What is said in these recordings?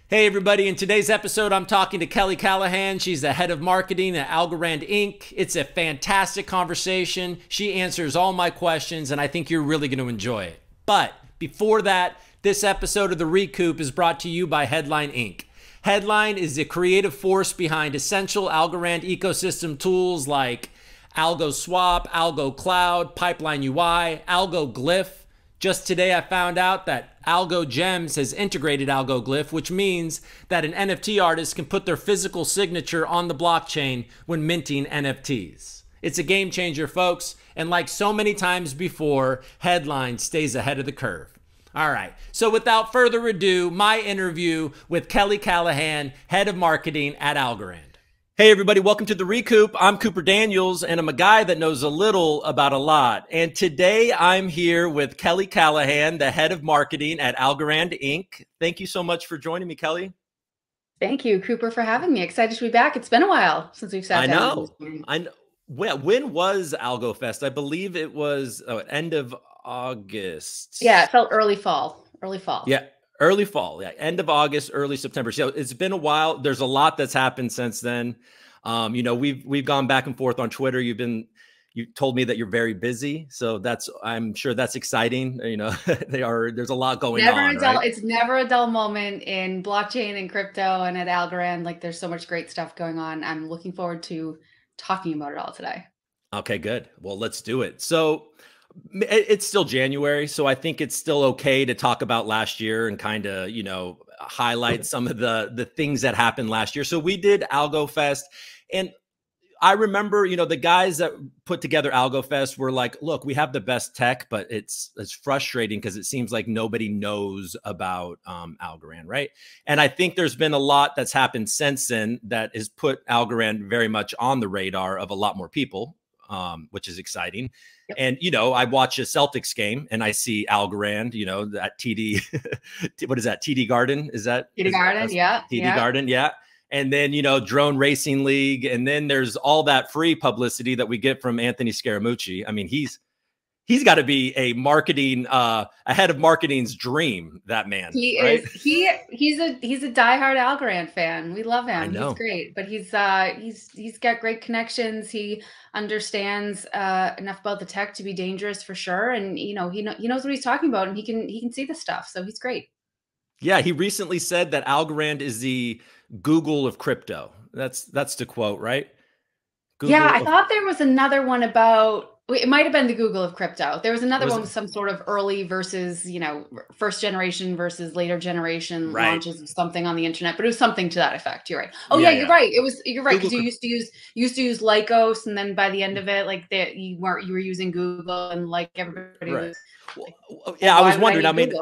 Hey everybody, in today's episode, I'm talking to Keli Callaghan. She's the head of marketing at Algorand Inc. It's a fantastic conversation. She answers all my questions, and I think you're really going to enjoy it. But before that, this episode of the ReCoop is brought to you by Headline Inc. Headline is the creative force behind essential Algorand ecosystem tools like Algo Swap, Algo Cloud, Pipeline UI, Algo Glyph. Just today, I found out that Algo Gems has integrated Algo Glyph, which means that an NFT artist can put their physical signature on the blockchain when minting NFTs. It's a game changer, folks, and like so many times before, Headline stays ahead of the curve. All right, so without further ado, my interview with Keli Callaghan, head of marketing at Algorand. Hey everybody, welcome to the ReCoop. I'm Cooper Daniels, and I'm a guy that knows a little about a lot. And today I'm here with Keli Callaghan, the head of marketing at Algorand Inc. Thank you so much for joining me, Keli. Thank you, Cooper, for having me. Excited to be back. It's been a while since we've sat down. I know. When was Algo Fest? I believe it was end of August. Yeah, it felt early fall. Early fall. Yeah. Early fall, yeah, end of August, early September. So it's been a while. There's a lot that's happened since then. You know, we've gone back and forth on Twitter. You told me that you're very busy, so I'm sure that's exciting. You know, there's a lot going on. Right? It's never a dull moment in blockchain and crypto and at Algorand. Like, there's so much great stuff going on. I'm looking forward to talking about it all today. Okay, good. Well, let's do it. So it's still January, so I think it's still okay to talk about last year and kind of, you know, highlight some of the things that happened last year. So we did Algo Fest, and I remember, you know, the guys that put together Algo Fest were like, look, we have the best tech, but it's frustrating because it seems like nobody knows about Algorand, right? And I think there's been a lot that's happened since then that has put Algorand very much on the radar of a lot more people, which is exciting. Yep. And, you know, I watch a Celtics game and I see Algorand, you know, that TD, what is that? TD Garden? Is that? TD Garden, yeah. TD Garden, yeah. And then, you know, Drone Racing League. And then there's all that free publicity that we get from Anthony Scaramucci. I mean, he's got to be a head of marketing's dream, that man. He right? is. He's a diehard Algorand fan. We love him. I know. He's great, but he's got great connections. He understands enough about the tech to be dangerous for sure, and you know he knows what he's talking about, and he can see the stuff. So he's great. Yeah, he recently said that Algorand is the Google of crypto. That's the quote, right? Google I thought there was another one about. It might have been the Google of crypto. There was another one with some sort of early versus, you know, first generation versus later generation launches of something on the internet, but it was something to that effect. You're right. Oh yeah, you're right. You're right. Because you used to use Lycos, and then by the end of it, like you were using Google, and like everybody was. Like, yeah, I was wondering. I mean,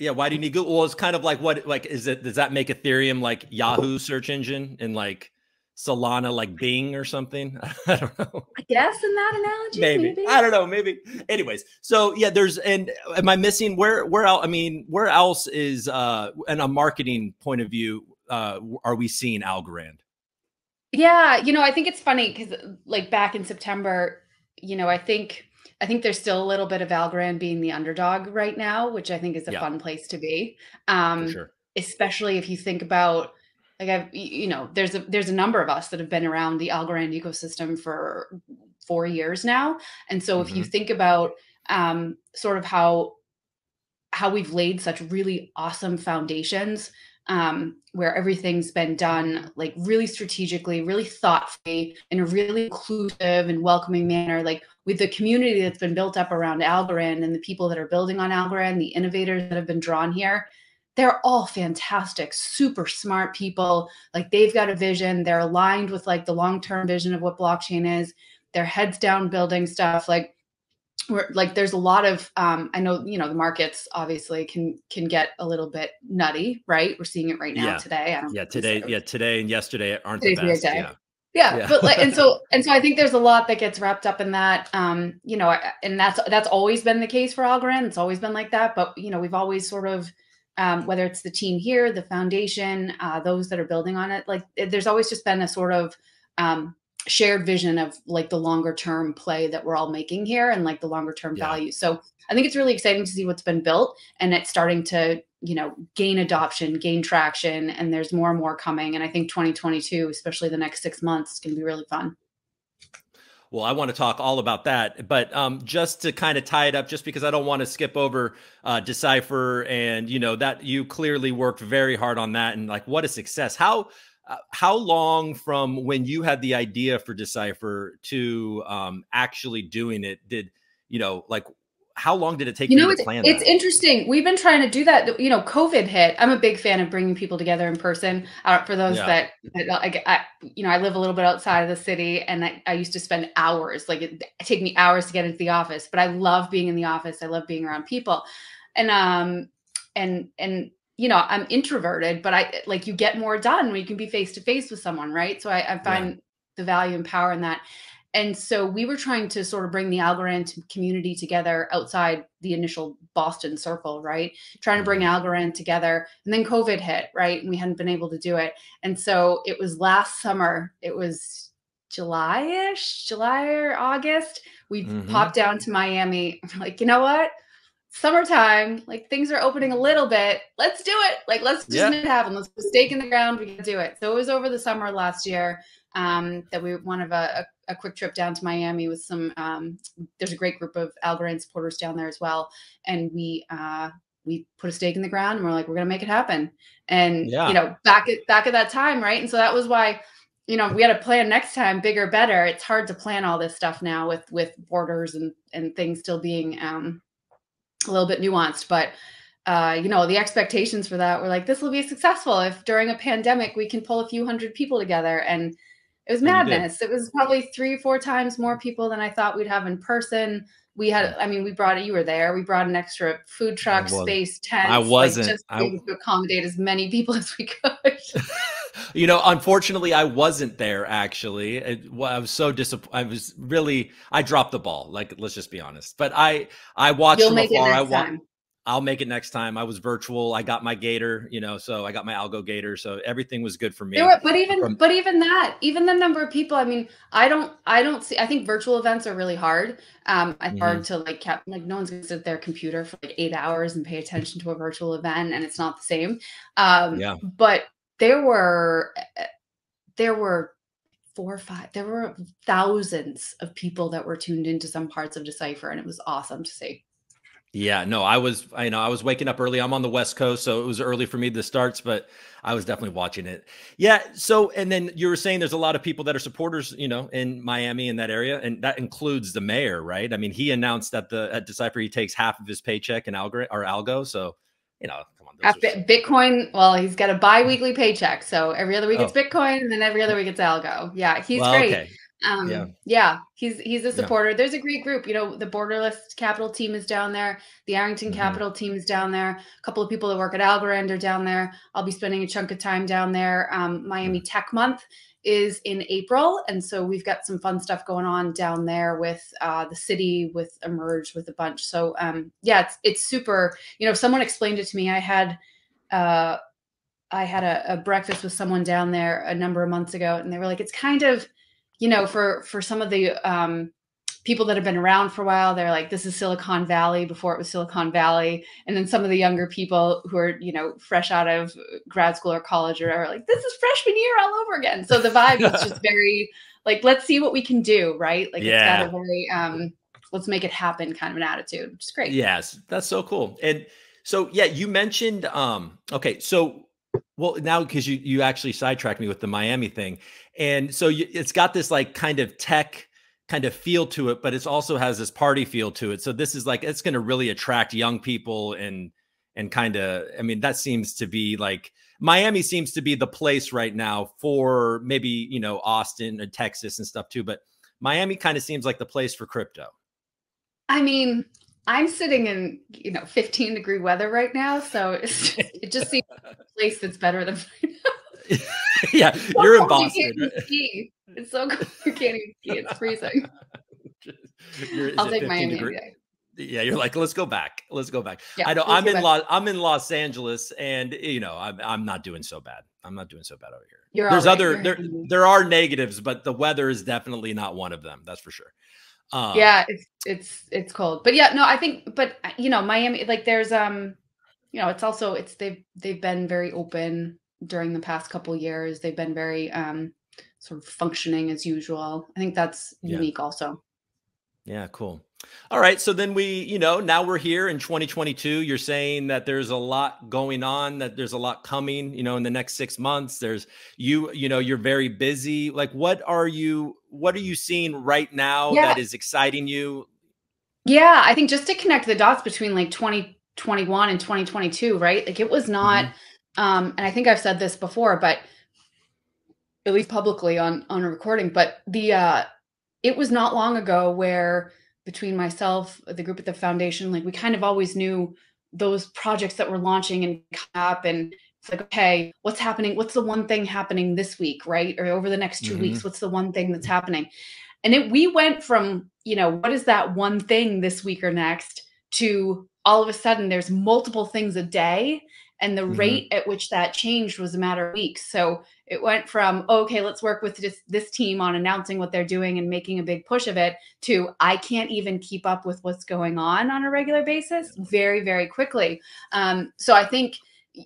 yeah, why do you need Google? Well, it's kind of like does that make Ethereum like Yahoo search engine and like Solana like Bing or something? I don't know. I guess in that analogy, maybe. I don't know, maybe. Anyways, so yeah, am I missing where else? I mean, where else is in a marketing point of view are we seeing Algorand? Yeah, you know, I think it's funny because like back in September, you know, I think there's still a little bit of Algorand being the underdog right now, which I think is a fun place to be. For sure. Especially if you think about, like, you know, there's a number of us that have been around the Algorand ecosystem for 4 years now. And so if you think about sort of how we've laid such really awesome foundations, where everything's been done like really strategically, really thoughtfully, in a really inclusive and welcoming manner, like with the community that's been built up around Algorand and the people that are building on Algorand, the innovators that have been drawn here. They're all fantastic, super smart people. Like, they've got a vision. They're aligned with like the long-term vision of what blockchain is. They're heads down building stuff. Like, there's a lot of, I know, you know, the markets obviously can get a little bit nutty, right? We're seeing it right now today. Today and yesterday aren't the best. Yeah. But like, and so I think there's a lot that gets wrapped up in that, you know, and that's always been the case for Algorand. It's always been like that. But, you know, we've always sort of, whether it's the team here, the foundation, those that are building on it, like there's always just been a sort of shared vision of like the longer term play that we're all making here and like the longer term value. So I think it's really exciting to see what's been built, and it's starting to, you know, gain adoption, gain traction, and there's more and more coming. And I think 2022, especially the next 6 months, is going to be really fun. Well, I want to talk all about that, but just to kind of tie it up, just because I don't want to skip over Decipher, and you know that you clearly worked very hard on that, and like what a success. How long from when you had the idea for Decipher to actually doing it did, you know, like how long did it take you to plan that? It's interesting. We've been trying to do that. You know, COVID hit. I'm a big fan of bringing people together in person. For those that you know, I live a little bit outside of the city, and I used to spend hours. Like it take me hours to get into the office, but I love being in the office. I love being around people, and you know, I'm introverted, but I like you get more done when you can be face to face with someone, right? So I find the value and power in that. And so we were trying to sort of bring the Algorand community together outside the initial Boston circle, right? Trying to bring Algorand together. And then COVID hit, right? And we hadn't been able to do it. And so it was last summer, it was July or August. We popped down to Miami. We're like, you know what? Summertime, like things are opening a little bit. Let's do it. Like, let's just make it happen. Let's put a stake in the ground. We can do it. So it was over the summer last year that we went of a quick trip down to Miami with some, there's a great group of Algorand supporters down there as well. And we put a stake in the ground, and we're like, we're going to make it happen. And, you know, back at that time. Right. And so that was why, you know, we had to plan next time, bigger, better. It's hard to plan all this stuff now with borders and things still being, a little bit nuanced, but you know, the expectations for that were like, this will be successful if during a pandemic we can pull a few hundred people together. And it was madness. It was probably 3 or 4 times more people than I thought we'd have in person. We had, I mean, we brought it, you were there. We brought an extra food truck, space, tents. I wasn't. Like, just to accommodate as many people as we could. You know, unfortunately, I wasn't there, actually. I was so disappointed. I dropped the ball. Like, let's just be honest. But I watched from afar. I'll make it next time. I was virtual. I got my gator, you know, so I got my Algo gator. So everything was good for me. But even the number of people, I mean, I think virtual events are really hard. It's hard to like no one's gonna sit at their computer for like 8 hours and pay attention to a virtual event, and it's not the same. But there were 4 or 5, there were thousands of people that were tuned into some parts of Decipher, and it was awesome to see. Yeah, no, I was waking up early. I'm on the West Coast, so it was early for me the starts, but I was definitely watching it. Yeah. So, and then you were saying there's a lot of people that are supporters, you know, in Miami, in that area. And that includes the mayor, right? I mean, he announced that at Decipher, he takes half of his paycheck in Algo. So, you know, come on. Bitcoin. Well, he's got a bi-weekly paycheck. So every other week it's Bitcoin, and then every other week it's Algo. Yeah. He's great. Okay. He's a supporter. There's a great group. You know, the Borderless Capital team is down there. The Arrington Capital team is down there. A couple of people that work at Algorand are down there. I'll be spending a chunk of time down there. Miami Tech Month is in April. And so we've got some fun stuff going on down there with the city, with Emerge, with a bunch. So it's super, you know, someone explained it to me. I had a breakfast with someone down there a number of months ago, and they were like, it's kind of, you know, for some of the people that have been around for a while, they're like, this is Silicon Valley before it was Silicon Valley. And then some of the younger people who are, you know, fresh out of grad school or college or whatever, like, this is freshman year all over again. So the vibe is just very like, let's see what we can do, right? Like, it's got a very let's make it happen kind of an attitude, which is great. Yes, that's so cool. And so, yeah, you mentioned, okay, so, well, now, because you actually sidetracked me with the Miami thing. And so it's got this like kind of tech kind of feel to it, but it also has this party feel to it. So this is like, it's going to really attract young people and kind of, I mean, that seems to be like, Miami seems to be the place right now for maybe, you know, Austin and Texas and stuff too, but Miami kind of seems like the place for crypto. I mean, I'm sitting in, you know, 15-degree weather right now. So it just seems like a place that's better than yeah, you're in Boston. It's so cold. You can't even ski. It's freezing. I'll take Miami any day. Yeah, you're like, let's go back. Let's go back. Yeah, I know let's get back. I'm in Los Angeles, and I'm not doing so bad. I'm not doing so bad over here. You're all There's right. other You're happy. there are negatives, but the weather is definitely not one of them. That's for sure. Yeah, it's cold. But yeah, no, I think, but Miami, like there's it's also they've been very open during the past couple years. They've been very sort of functioning as usual. I think that's Yeah. unique also. Yeah, cool. All right. So then now we're here in 2022. You're saying that there's a lot going on, that there's a lot coming, in the next 6 months. There's you're very busy. Like, what are you seeing right now Yeah. that is exciting you? Yeah, I think just to connect the dots between like 2021 and 2022, right? Like it was not, and I think I've said this before, but at least publicly on a recording, but it was not long ago where between myself, the group at the foundation, like we kind of always knew those projects that were launching and coming up, and it's like, okay, what's happening? What's the one thing happening this week, right? Or over the next 2 weeks, what's the one thing that's happening? And we went from, what is that one thing this week or next to all of a sudden there's multiple things a day. And the rate at which that changed was a matter of weeks. So it went from, okay, let's work with this team on announcing what they're doing and making a big push of it, to I can't even keep up with what's going on a regular basis very, very quickly. So I think,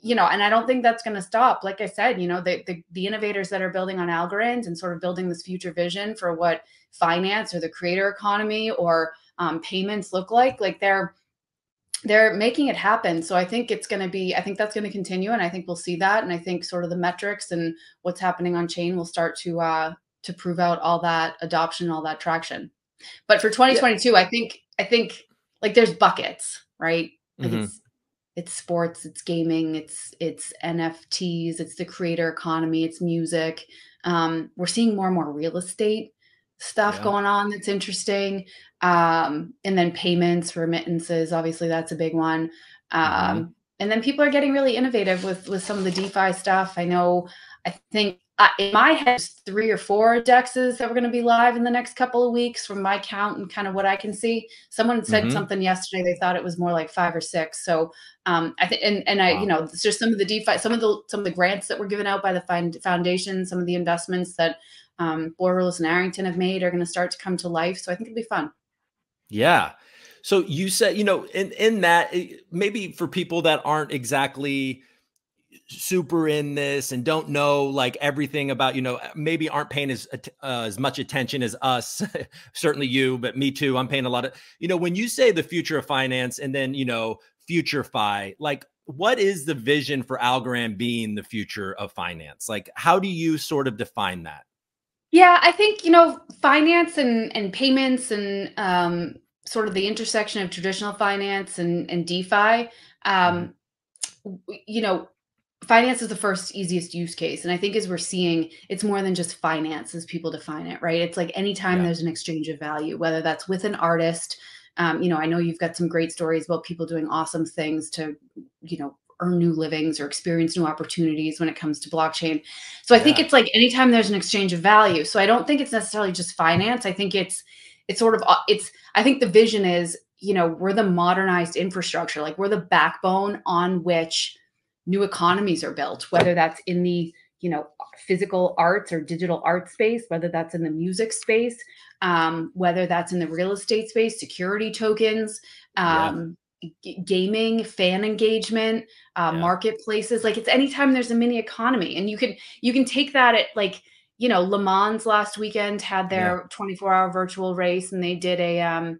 and I don't think that's going to stop. Like I said, the innovators that are building on Algorand and sort of building this future vision for what finance or the creator economy or payments look like they're making it happen. So I think that's going to continue. And I think we'll see that. And I think sort of the metrics and what's happening on chain will start to prove out all that adoption, all that traction. But for 2022, I think like there's buckets, right? Like it's sports, it's gaming, it's NFTs, it's the creator economy, it's music. We're seeing more and more real estate stuff going on that's interesting. And then payments, remittances, obviously that's a big one. And then people are getting really innovative with some of the DeFi stuff. I think in my head, there's 3 or 4 dexes that were going to be live in the next couple of weeks from my count and kind of what I can see. Someone said something yesterday. They thought it was more like 5 or 6. So I think, it's just some of the DeFi, some of the grants that were given out by the foundation, some of the investments that Boros and Arrington have made are going to start to come to life. So I think it'll be fun. Yeah. So you said, in that, maybe for people that aren't exactly super in this and don't know like everything about, maybe aren't paying as much attention as us, certainly you, but me too. I'm paying a lot of, when you say the future of finance and then, future fi, like what is the vision for Algorand being the future of finance? Like, how do you sort of define that? Yeah, I think, finance and payments and sort of the intersection of traditional finance and DeFi, finance is the first easiest use case. And I think as we're seeing, it's more than just finance as people define it, right? It's like anytime there's an exchange of value, whether that's with an artist. I know you've got some great stories about people doing awesome things to, earn new livings or experience new opportunities when it comes to blockchain. So I think it's like anytime there's an exchange of value. So I don't think it's necessarily just finance. I think I think the vision is, we're the modernized infrastructure, like we're the backbone on which new economies are built, whether that's in the, physical arts or digital art space, whether that's in the music space, whether that's in the real estate space, security tokens, gaming, fan engagement, marketplaces. Like it's anytime there's a mini economy, and you can take that at like, Le Mans last weekend had their 24-hour virtual race, and they did a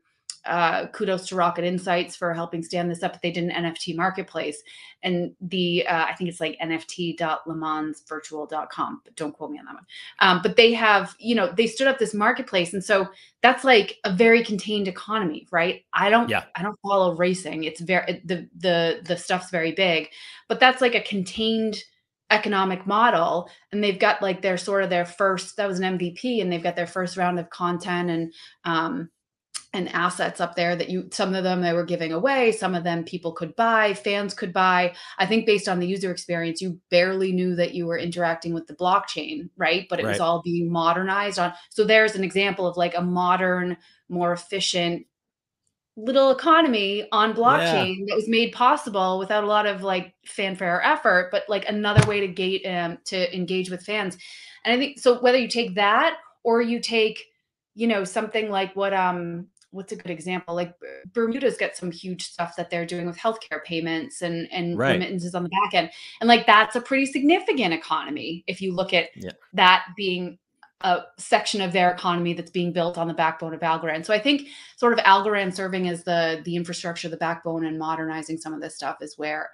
kudos to Rocket Insights for helping stand this up. But they did an NFT marketplace, and I think it's like nft.lemansvirtual.com, but don't quote me on that one. But they have, they stood up this marketplace, and so that's like a very contained economy, right? I don't follow racing. It's very the stuff's very big, but that's like a contained economic model, and they've got like their first, that was an MVP, and they've got their first round of content and assets up there that some of them they were giving away, some of them people could buy, fans could buy. I think based on the user experience, you barely knew that you were interacting with the blockchain, right? But it was all being modernized on. So there's an example of like a modern, more efficient little economy on Yeah. blockchain that was made possible without a lot of like fanfare or effort, but like another way to engage with fans. And I think so whether you take that or you take, something like what's a good example? Like Bermuda's got some huge stuff that they're doing with healthcare payments and Right. remittances on the back end. And like that's a pretty significant economy if you look at Yeah. that being a section of their economy that's being built on the backbone of Algorand. So I think sort of Algorand serving as the infrastructure, the backbone, and modernizing some of this stuff is where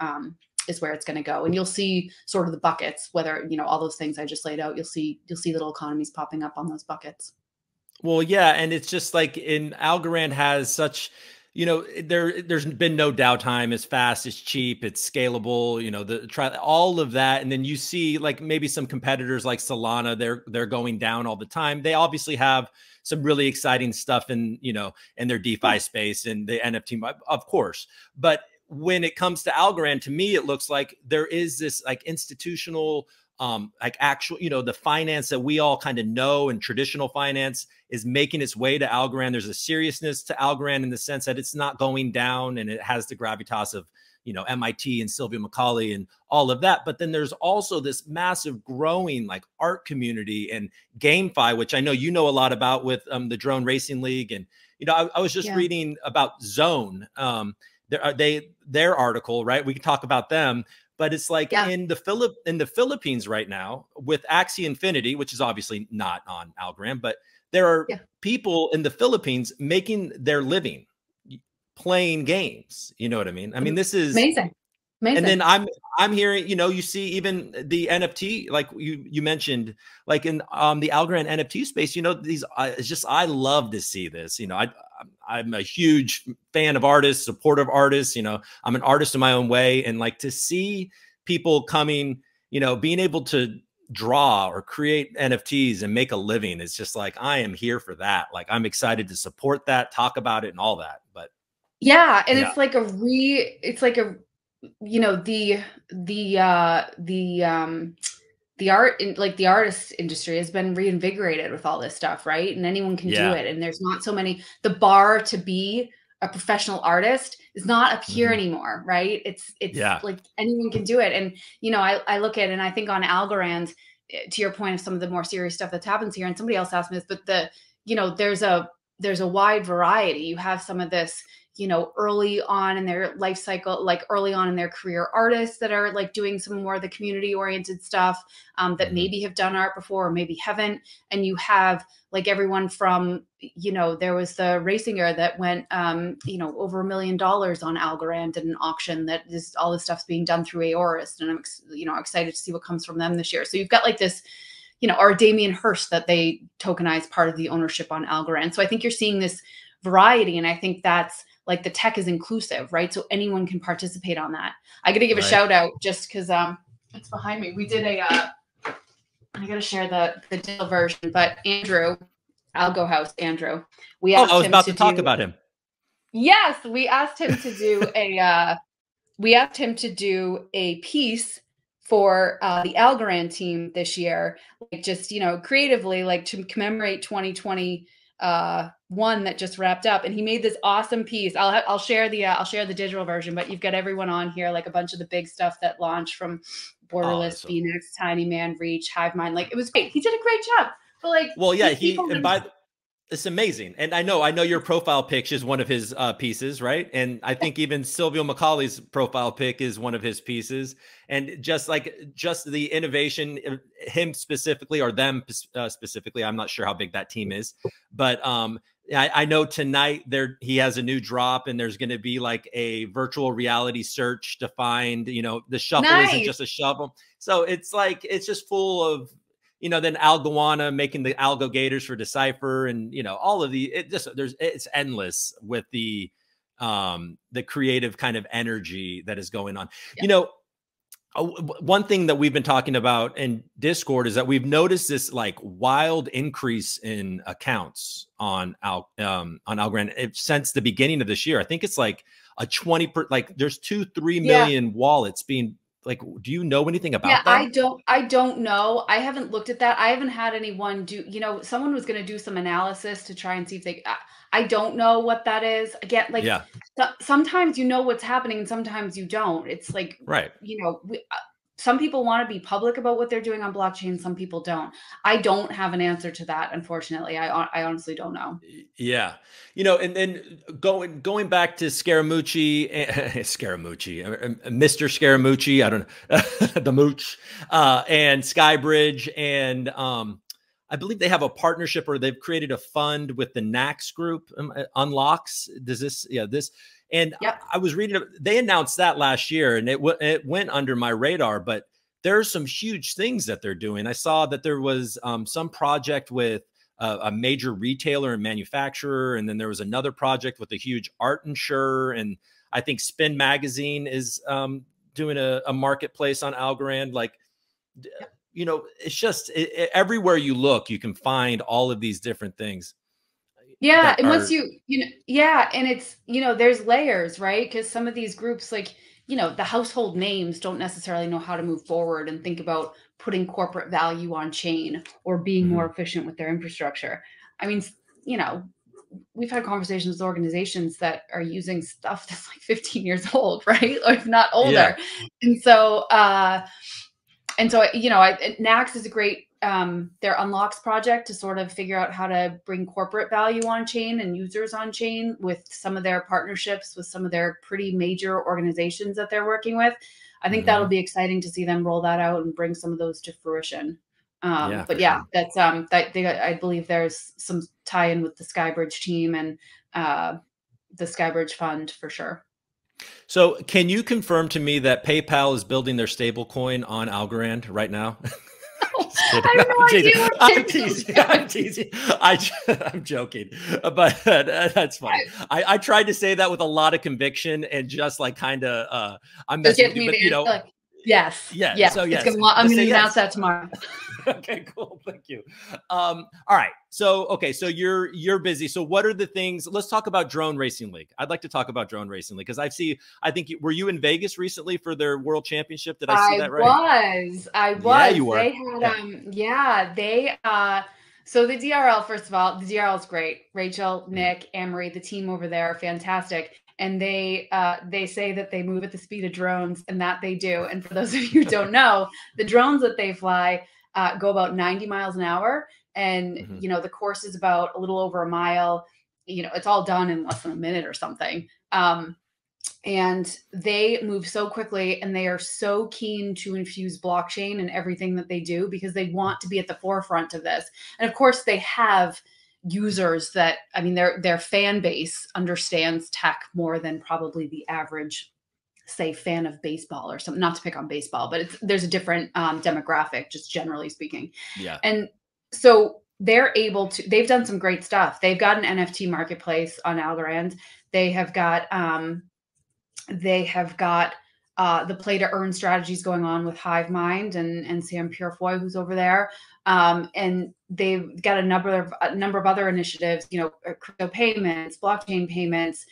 it's going to go. And you'll see sort of the buckets, whether all those things I just laid out. You'll see little economies popping up on those buckets. Well, yeah, and it's just like in Algorand has such, there's been no downtime. It's fast, it's cheap, it's scalable. All of that, and then you see like maybe some competitors like Solana, they're going down all the time. They obviously have some really exciting stuff in their DeFi space and the NFT, of course. But when it comes to Algorand, to me, it looks like there is this like institutional like actual, the finance that we all kind of know and traditional finance is making its way to Algorand. There's a seriousness to Algorand in the sense that it's not going down and it has the gravitas of, MIT and Sylvia Macaulay and all of that. But then there's also this massive growing like art community and GameFi, which I know you know a lot about with the Drone Racing League. And, I was just reading about Zone, their article, right? We can talk about them. But it's like in the Philippines right now with Axie Infinity, which is obviously not on Algorand, but there are people in the Philippines making their living playing games. You know what I mean? I mean, this is amazing. And then I'm hearing, you see even the NFT, like you mentioned, like in the Algorand NFT space, these it's just I love to see this. I'm a huge fan of artists, supportive artists. I'm an artist in my own way, and like to see people coming, being able to draw or create NFTs and make a living is just like I am here for that. Like I'm excited to support that, talk about it, and all that. But it's like the art like the artist industry has been reinvigorated with all this stuff, right? And anyone can do it. And there's not so many, the bar to be a professional artist is not up here anymore, right? It's like anyone can do it. And, I look at, and I think on Algorand, to your point of some of the more serious stuff that happens here, and somebody else asked me this, but there's a wide variety. You have some of this, early on in their life cycle, like early on in their career artists that are like doing some more of the community oriented stuff that maybe have done art before or maybe haven't. And you have like everyone from, there was the racing era that went, over $1 million on Algorand at an auction that is all this stuff's being done through Aorist. And I'm, excited to see what comes from them this year. So you've got like this, or Damien Hirst that they tokenize part of the ownership on Algorand. So I think you're seeing this variety. And I think that's, like the tech is inclusive, right? So anyone can participate on that. I got to give a shout out just because it's behind me. We did I got to share the digital version, but Andrew, Algo House, Andrew. I was about to talk about him. Yes, we asked him to do a piece for the Algorand team this year, like just creatively, like to commemorate 2020. One that just wrapped up, and he made this awesome piece. I'll share the digital version, but you've got everyone on here, like a bunch of the big stuff that launched from Borderless, Phoenix, Tiny Man, Reach, Hivemind. Like it was great. He did a great job. But like, well, yeah, it's amazing. And I know your profile pic is one of his pieces, right? And I think even Sylvia Macaulay's profile pic is one of his pieces. And just the innovation, him specifically or them specifically, I'm not sure how big that team is, but I know tonight he has a new drop, and there's going to be like a virtual reality search to find, the shuffle isn't just a shuffle. So it's like, it's just full of, then Algoana making the Algo Gators for Decipher, and all of it's endless with the creative kind of energy that is going on. One thing that we've been talking about in Discord is that we've noticed this like wild increase in accounts on Algorand since the beginning of this year. I think it's like a 20%, like there's 2-3 million wallets being like, do you know anything about that? I don't know. I haven't looked at that. I haven't had anyone do, someone was going to do some analysis to try and see if I don't know what that is. Again, like Yeah. sometimes you know what's happening and sometimes you don't. It's like, Right. you know, some people want to be public about what they're doing on blockchain. Some people don't. I don't have an answer to that, unfortunately. I honestly don't know. Yeah. You know, and then going back to Scaramucci, Scaramucci, Mr. Scaramucci, I don't know, the Mooch, and Skybridge, and I believe they have a partnership, or they've created a fund with the Nax group, Unlocks. Does this, yeah, this, and Yep. I was reading, they announced that last year, and it went under my radar, but there are some huge things that they're doing. I saw that there was some project with a major retailer and manufacturer, and then there was another project with a huge art insurer, and I think Spin Magazine is doing a marketplace on Algorand. Like, you know, it's just everywhere you look, you can find all of these different things. Yeah, and once you know, yeah, and it's, you know, there's layers, right? Because some of these groups, like, you know, the household names don't necessarily know how to move forward and think about putting corporate value on chain or being more efficient with their infrastructure. I mean, you know, we've had conversations with organizations that are using stuff that's like 15 years old, right? Or if not older. Yeah. And so, you know, Nax is a great, their Unlocks project to sort of figure out how to bring corporate value on chain and users on chain with some of their partnerships with some of their pretty major organizations that they're working with. I think that'll be exciting to see them roll that out and bring some of those to fruition. But yeah, sure. That's I believe there's some tie-in with the Skybridge team and the Skybridge fund for sure. So can you confirm to me that PayPal is building their stable coin on Algorand right now? I'm teasing. I'm joking, but that's funny. I tried to say that with a lot of conviction and just like kind of, I'm messing with you, but you know, like, yes. Yeah. So yes, I'm going to announce that tomorrow. Okay, cool. Thank you. All right. So, okay. So you're busy. So what are the things, let's talk about Drone Racing League. I'd like to talk about Drone Racing League because I think were you in Vegas recently for their world championship? Did I see that right? I was. Yeah, you were. They had, so the DRL, first of all, the DRL is great. Rachel, Nick, Amory, the team over there are fantastic. And they say that they move at the speed of drones, and that they do. And for those of you who don't know, the drones that they fly go about 90 miles an hour. And, you know, the course is about a little over a mile. You know, it's all done in less than a minute or something. And they move so quickly, and they are so keen to infuse blockchain in everything that they do because they want to be at the forefront of this. And of course, they have users that, I mean, their fan base understands tech more than probably the average, say, fan of baseball or something. Not to pick on baseball, but there's a different demographic, just generally speaking. Yeah. And so they've done some great stuff. They've got an NFT marketplace on Algorand. They have got the play to earn strategies going on with HiveMind and Sam Purefoy, who's over there. And they've got a number of other initiatives, you know, crypto payments, blockchain payments,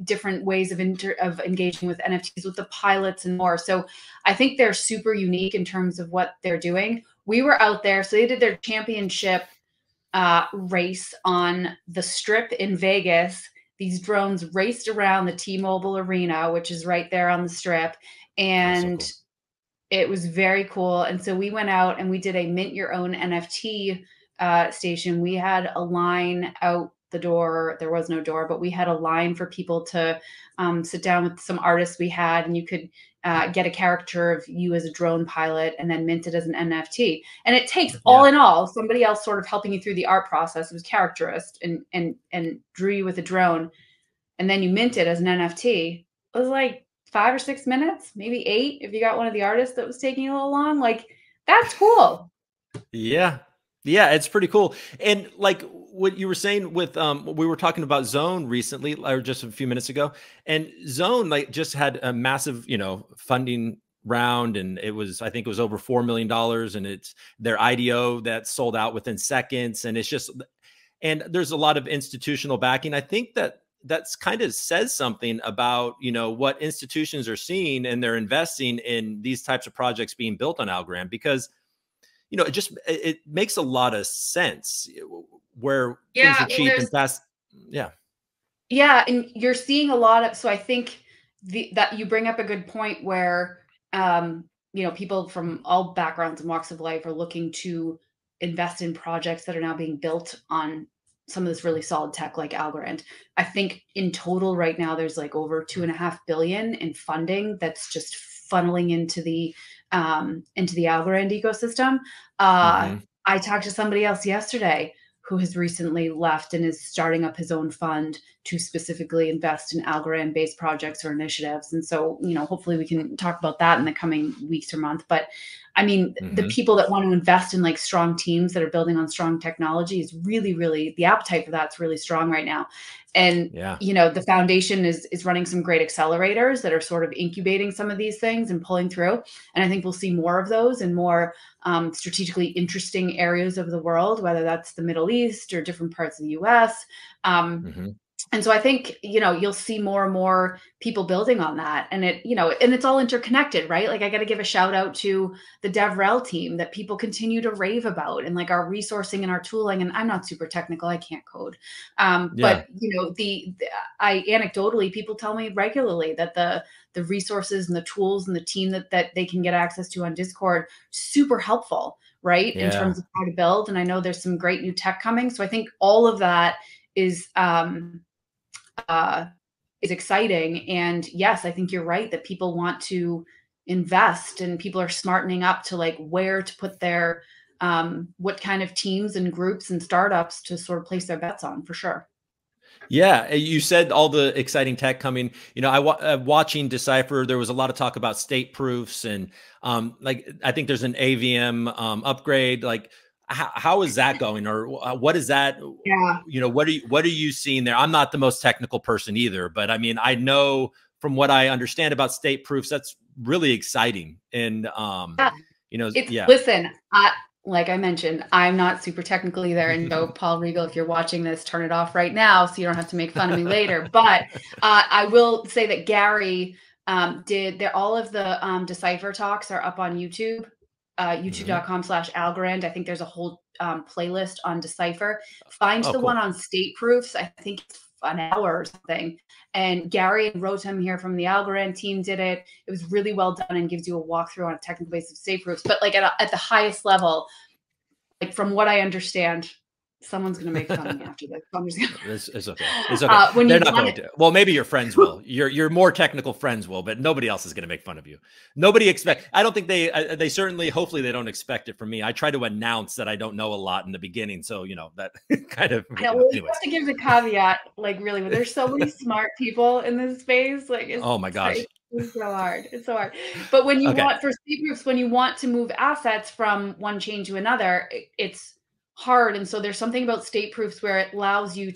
different ways of engaging with NFTs with the pilots and more. So I think they're super unique in terms of what they're doing. We were out there. So they did their championship race on the Strip in Vegas. These drones raced around the T-Mobile Arena, which is right there on the Strip. And so cool. It was very cool. And so we went out and we did a mint your own NFT station. We had a line out the door. There was no door, but we had a line for people to sit down with some artists we had, and you could get a caricature of you as a drone pilot and then mint it as an NFT. And it takes all in all, somebody else sort of helping you through the art process. It was caricaturist and drew you with a drone, and then you mint it as an NFT. It was like 5 or 6 minutes, maybe 8 if you got one of the artists that was taking a little long. Like, that's cool. Yeah. Yeah, it's pretty cool. And like what you were saying with we were talking about Zone recently, or just a few minutes ago, and Zone like just had a massive, you know, funding round, and I think it was over $4 million, and it's their IDO that sold out within seconds, and it's just, and there's a lot of institutional backing. I think that's kind of says something about, you know, what institutions are seeing, and they're investing in these types of projects being built on Algorand because, you know, it makes a lot of sense where things are cheap and fast. Yeah. Yeah, and you're seeing a lot of, so I think that you bring up a good point where people from all backgrounds and walks of life are looking to invest in projects that are now being built on some of this really solid tech like Algorand. I think in total right now there's like over 2.5 billion in funding that's just funneling into the Algorand ecosystem. Hmm. I talked to somebody else yesterday who has recently left and is starting up his own fund to specifically invest in Algorand-based projects or initiatives. And so, hopefully we can talk about that in the coming weeks or month. But I mean, the Hmm. people that want to invest in like strong teams that are building on strong technology is really, really, the appetite for that's really strong right now. And Yeah. the foundation is running some great accelerators that are sort of incubating some of these things and pulling through. And I think we'll see more of those and more strategically interesting areas of the world, whether that's the Middle East or different parts of the US. Hmm. And so I think, you'll see more and more people building on that. And and it's all interconnected, right? Like I got to give a shout out to the DevRel team that people continue to rave about and like our resourcing and our tooling. And I'm not super technical. I can't code. Yeah. But I anecdotally, people tell me regularly that the resources and the tools and the team that they can get access to on Discord, super helpful, right? In Yeah. terms of how to build. And I know there's some great new tech coming. So I think all of that is uh, is exciting. And yes, I think you're right that people want to invest and people are smartening up to like where to put their what kind of teams and groups and startups to sort of place their bets on for sure. Yeah, you said all the exciting tech coming. Watching Decipher, there was a lot of talk about state proofs and like I think there's an AVM upgrade. Like, how is that going, or what is that? Yeah. What are you seeing there? I'm not the most technical person either, but I mean, I know from what I understand about state proofs, that's really exciting. And yeah. Listen, like I mentioned, I'm not super technical either. And so, Paul Regal, if you're watching this, turn it off right now so you don't have to make fun of me later. But I will say that Gary all of the Decipher talks are up on YouTube, Hmm. youtube.com/Algorand. I think there's a whole playlist on Decipher. Find Oh, the one cool. on state proofs. I think it's an hour or something. And Gary and Rotem here from the Algorand team did it. It was really well done and gives you a walkthrough on a technical basis of state proofs. But like at the highest level, like from what I understand, someone's going to make fun of me after this. So I'm just gonna, It's okay. It's okay. when They're you not want going it, to. Well, maybe your friends will. Your more technical friends will, but nobody else is going to make fun of you. Nobody expect. I don't think they certainly. Hopefully, they don't expect it from me. I try to announce that I don't know a lot in the beginning, so that kind of. I know, well, you Anyways. have to give the caveat, like really, but there's so many smart people in this space. Like Oh my gosh. it's so hard. It's so hard. But when you Okay. want for state proofs, when you want to move assets from one chain to another, it's hard. And so there's something about state proofs where it allows you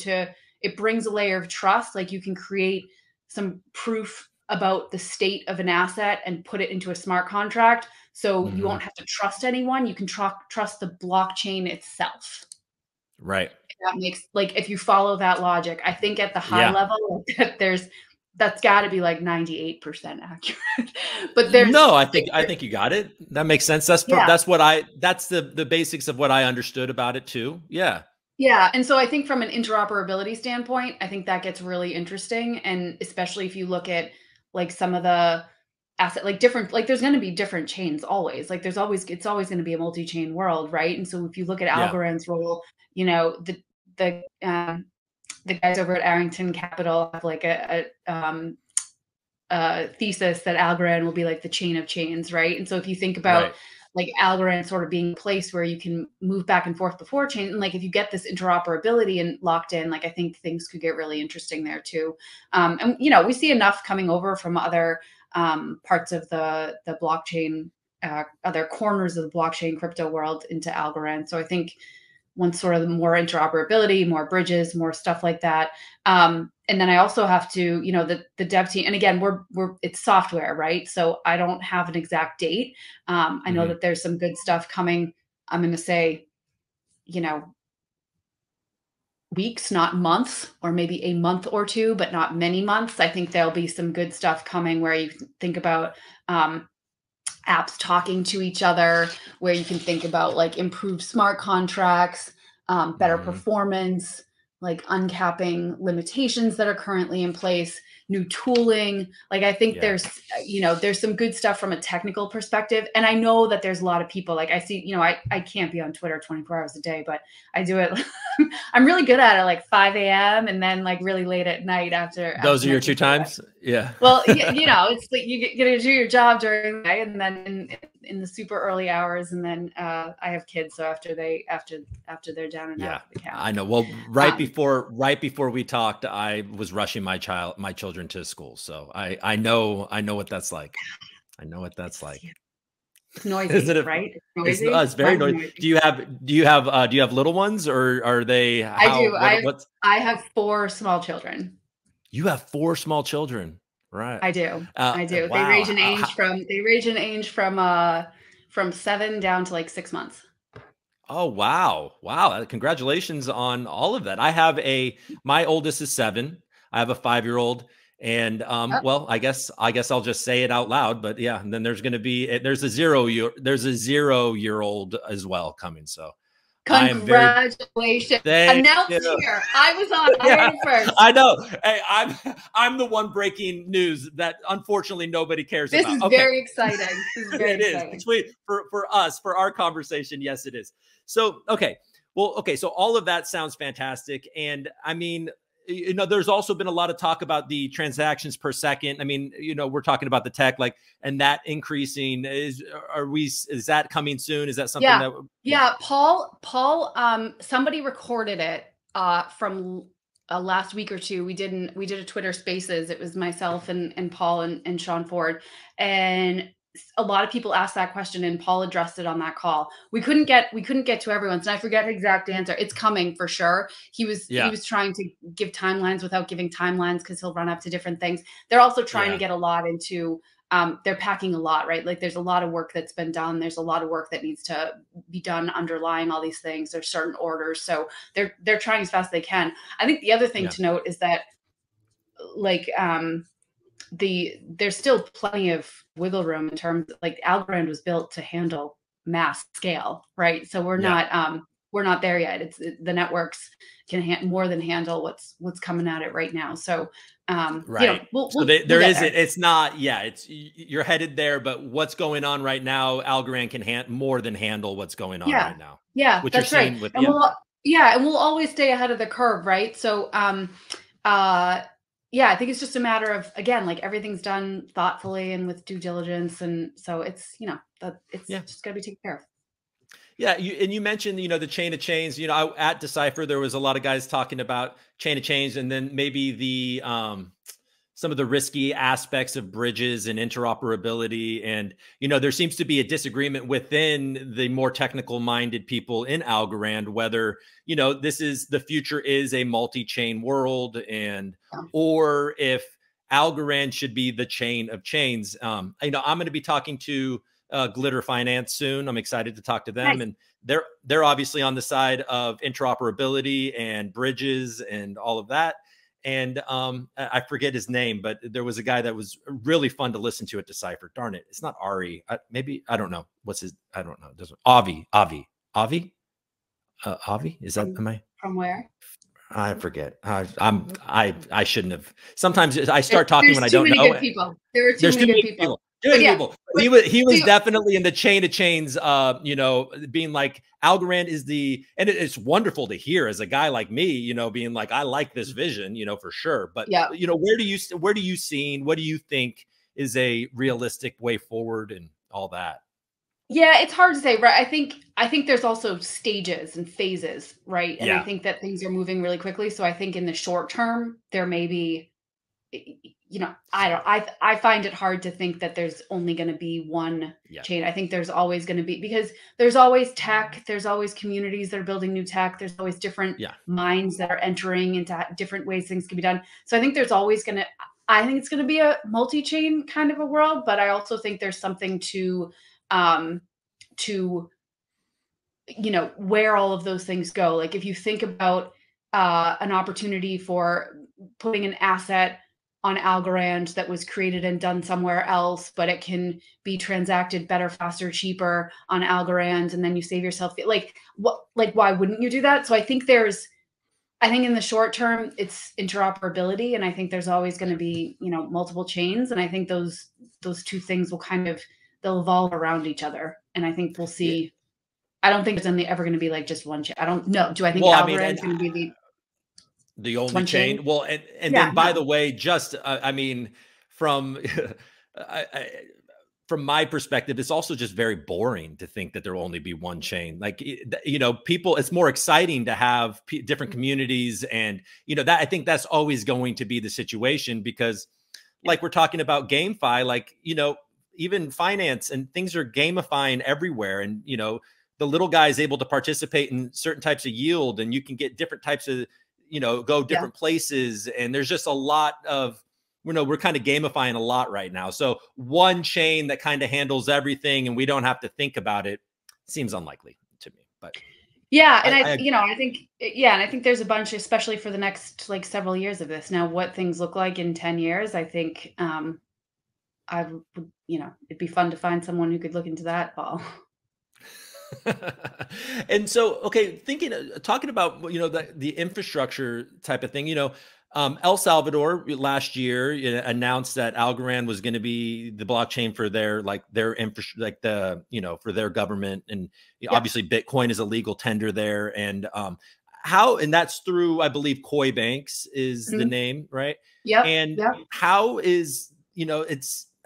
it brings a layer of trust. Like you can create some proof about the state of an asset and put it into a smart contract. So you Hmm. won't have to trust anyone. You can trust the blockchain itself. Right. That makes, like, if you follow that logic, I think at the high Yeah. level that's got to be like 98% accurate. But there's No, I like, think I think you got it. That makes sense. That's yeah. that's the basics of what I understood about it too. Yeah. Yeah, and so I think from an interoperability standpoint, I think that gets really interesting, and especially if you look at like some of the asset, like different, like there's going to be different chains always. Like it's always going to be a multi-chain world, right? And so if you look at Yeah. Algorand's role, the the guys over at Arrington Capital have like a thesis that Algorand will be like the chain of chains, right? And so if you think about Right. like Algorand sort of being a place where you can move back and forth before chain, and like if you get this interoperability and locked in, like I think things could get really interesting there too. And we see enough coming over from other parts of the blockchain, other corners of the blockchain crypto world into Algorand. So I think once sort of more interoperability, more bridges, more stuff like that. And then I also have to, the dev team, and again, it's software, right? So I don't have an exact date. I know Hmm. that there's some good stuff coming. I'm going to say, you know, weeks, not months, or maybe a month or two, but not many months. I think there'll be some good stuff coming where you think about apps talking to each other, where you can think about like improved smart contracts, better Hmm. performance, like uncapping limitations that are currently in place, new tooling. Like I think there's, there's some good stuff from a technical perspective. And I know that there's a lot of people, like I see, I can't be on Twitter 24 hours a day, but I do it. I'm really good at it, like 5 a.m. and then like really late at night after. Those are your two times? Yeah. Well, it's like you get to do your job during the day and then in the super early hours. And then I have kids. So after they're down and out of the couch. I know. Well, right before we talked, I was rushing my children to school. So I know what that's like. I know what that's like. It's noisy, right? It's noisy. It's very noisy. Do you have little ones, or are they? I do. I have 4 small children. You have 4 small children, right? I do. I do. Wow. They range in age from 7 down to like 6 months. Oh, wow. Wow. Congratulations on all of that. My oldest is 7. I have a 5-year-old. And, well, I guess I'll just say it out loud, but yeah. And then there's going to be, there's a 0-year-old as well coming. So congratulations. Announce here. I was on first. I know. Hey, I'm the one breaking news that unfortunately nobody cares about. This is very exciting. This is very exciting. Between for us, for our conversation. Yes, it is. So, okay. Well, okay. So all of that sounds fantastic. And I mean, there's also been a lot of talk about the transactions per second. I mean, we're talking about the tech, like, and that increasing is that coming soon? Is that something that? Yeah. Paul, somebody recorded it from last week or two. We did a Twitter Spaces. It was myself and Paul and Sean Ford, and a lot of people asked that question and Paul addressed it on that call. We couldn't get to everyone's, and I forget the exact answer. It's coming for sure. He was trying to give timelines without giving timelines because he'll run up to different things. They're also trying to get a lot into, they're packing a lot, right? Like there's a lot of work that's been done. There's a lot of work that needs to be done underlying all these things. There's certain orders. So they're trying as fast as they can. I think the other thing to note is that like, there's still plenty of wiggle room in terms of, like, Algorand was built to handle mass scale, right? So we're not there yet. It's the networks can more than handle what's coming at it right now. So right. It's not, it's you're headed there, but what's going on right now, Algorand can more than handle what's going on right now. Yeah, that's right. And we'll always stay ahead of the curve, right? So I think it's just a matter of, again, like everything's done thoughtfully and with due diligence. And so it's, it's just got to be taken care of. Yeah. You mentioned, the chain of chains, at Decipher, there was a lot of guys talking about chain of chains and then maybe the, some of the risky aspects of bridges and interoperability. And, there seems to be a disagreement within the more technical minded people in Algorand, whether, the future is a multi-chain world or if Algorand should be the chain of chains. I'm going to be talking to Glitter Finance soon. I'm excited to talk to them. Nice. And they're obviously on the side of interoperability and bridges and all of that. And I forget his name, but there was a guy that was really fun to listen to at Decipher. Darn it. It's not Ari. Maybe, I don't know. I don't know. Avi. Avi? Is that, am I? From where? I forget. I shouldn't have. Sometimes I start talking when I don't know. There are too many good people. He was definitely in the chain of chains, being like Algorand is and it's wonderful to hear as a guy like me, being like, I like this vision, for sure. But, what do you think is a realistic way forward and all that? Yeah, it's hard to say, right? I think there's also stages and phases, right? And I think that things are moving really quickly. So I think in the short term, there may be, I find it hard to think that there's only going to be one chain. I think there's always going to be, because there's always tech, there's always communities that are building new tech. There's always different minds that are entering into different ways things can be done. So I think there's always I think it's going to be a multi-chain kind of a world, but I also think there's something to where all of those things go. Like if you think about an opportunity for putting an asset on Algorand that was created and done somewhere else, but it can be transacted better, faster, cheaper on Algorand, and then you save yourself, why wouldn't you do that? So I think there's I think in the short term, it's interoperability, and I think there's always going to be, you know, multiple chains, and I think those two things will kind of, they'll evolve around each other, and I think we'll Yeah. see. I don't think there's ever going to be like just one chain. I don't know. Do I think Well, I mean, Algorand is going to be the only one chain? chain. Well, and Yeah, then by the no. way, just I mean, from I, from my perspective, it's also just very boring to think that there will only be one chain. Like, you know, people, it's more exciting to have different communities. And, you know, that I think that's always going to be the situation because like we're talking about GameFi, like, you know, even finance and things are gamifying everywhere. And, you know, the little guy is able to participate in certain types of yield and you can get different types of, you know, go different places. And there's just a lot of, you know, we're kind of gamifying a lot right now. So one chain that kind of handles everything and we don't have to think about it seems unlikely to me. But yeah, and I you know, I think, yeah, and I think there's a bunch, especially for the next like several years of this. Now, what things look like in 10 years, I think I would, you know, it'd be fun to find someone who could look into that, Paul. And so, okay, talking about, you know, the infrastructure type of thing, you know, El Salvador last year announced that Algorand was going to be the blockchain for their infrastructure, like you know, for their government. And obviously Bitcoin is a legal tender there. And and that's through, I believe, Koi Banks is the name, right? Yep. And how is, you know,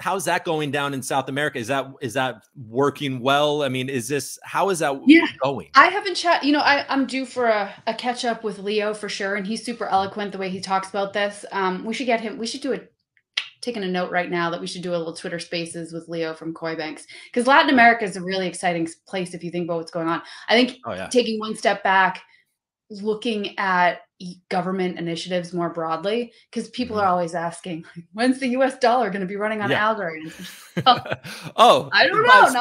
how's that going down in South America? Is that working well? I mean, how is that going? I haven't you know, I'm due for a catch up with Leo for sure. And he's super eloquent the way he talks about this. We should get him. We should taking a note right now that we should do a little Twitter spaces with Leo from Koi Banks, because Latin America is a really exciting place. If you think about what's going on, I think taking one step back, looking at government initiatives more broadly, because people are always asking, when's the US dollar going to be running on Algorand? I don't know.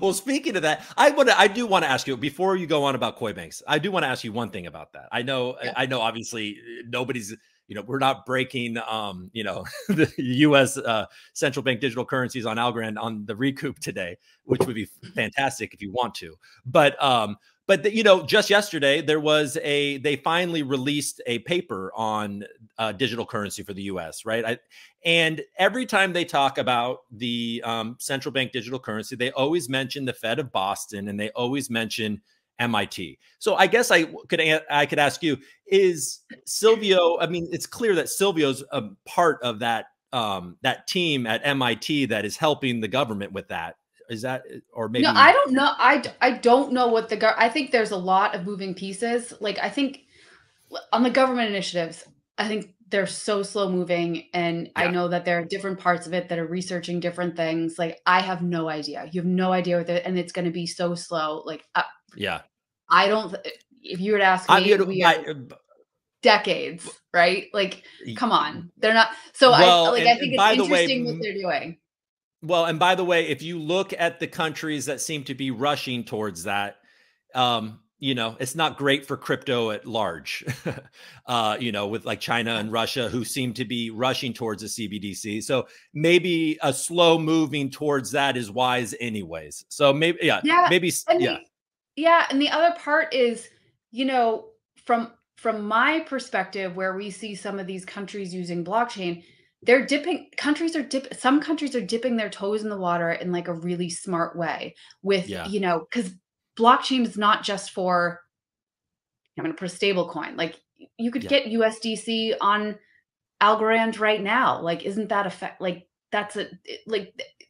Well, speaking of that, I do want to ask you, before you go on about Koi Banks, I do want to ask you one thing about that. I know obviously nobody's, you know, we're not breaking, you know, the US central bank digital currencies on Algorand on the ReCoop today, which would be fantastic if you want to. But you know, just yesterday they finally released a paper on digital currency for the US, right? And every time they talk about the central bank digital currency, they always mention the Fed of Boston and they always mention MIT. So I guess I could ask you, is Silvio, I mean, it's clear that Silvio's a part of that team at MIT that is helping the government with that. Is that, or maybe? No, I don't know. I don't know what I think there's a lot of moving pieces. Like, I think on the government initiatives, I think they're so slow moving. And I know that there are different parts of it that are researching different things. Like, I have no idea. You have no idea and it's going to be so slow. Like, I don't, if you were to ask me, decades, right? Like, come on, they're not. So I think it's interesting what they're doing. Well, and by the way, if you look at the countries that seem to be rushing towards that, you know, it's not great for crypto at large, you know, with like China and Russia, who seem to be rushing towards a CBDC. So maybe a slow moving towards that is wise anyways. So maybe, maybe. And the other part is, you know, from my perspective, where we see some of these countries using blockchain, some countries are dipping their toes in the water in like a really smart way with, you know, because blockchain is not just for, I'm going to put a stable coin. Like, you could get USDC on Algorand right now. Like, isn't that like, that's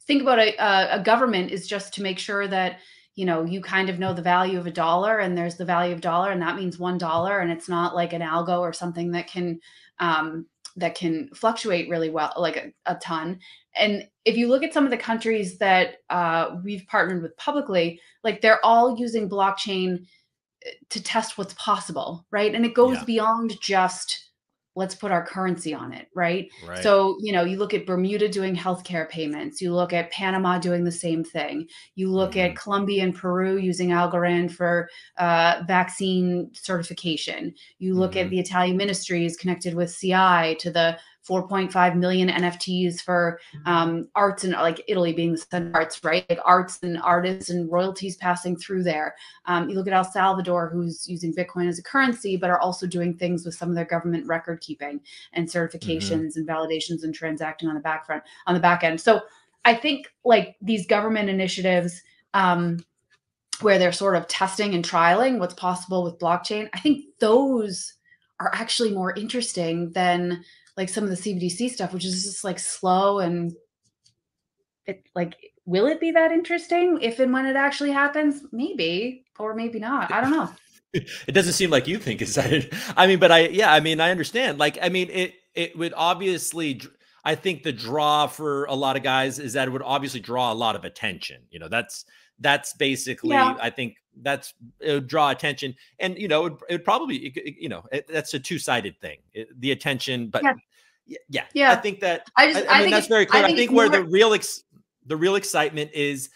think about a government is just to make sure that, you know, you kind of know the value of a dollar, and there's the value of dollar, and that means $1, and it's not like an algo or something that can fluctuate really well, like a ton. And if you look at some of the countries that we've partnered with publicly, like, they're all using blockchain to test what's possible, right? And it goes beyond just, let's put our currency on it, right? So, you know, you look at Bermuda doing healthcare payments. You look at Panama doing the same thing. You look at Colombia and Peru using Algorand for vaccine certification. You look at the Italian ministries connected with CI to the 4.5 million NFTs for arts, and like Italy being the center of arts, right? Like arts and artists and royalties passing through there. You look at El Salvador, who's using Bitcoin as a currency, but are also doing things with some of their government record keeping and certifications and validations and transacting on the back end. So I think like these government initiatives, where they're sort of testing and trialing what's possible with blockchain, I think those are actually more interesting than like some of the CBDC stuff, which is just like slow, and it like, will it be that interesting if and when it actually happens? Maybe, or maybe not. I don't know. It doesn't seem like you think is that it. I mean, but I mean, I understand. Like, I mean, it would obviously, I think the draw for a lot of guys is that it would obviously draw a lot of attention. You know, that's basically, I think it would draw attention, and, you know, it would probably, you know, that's a two-sided thing, the attention, but yeah. I think that, I mean, that's very clear. I think where the real excitement is,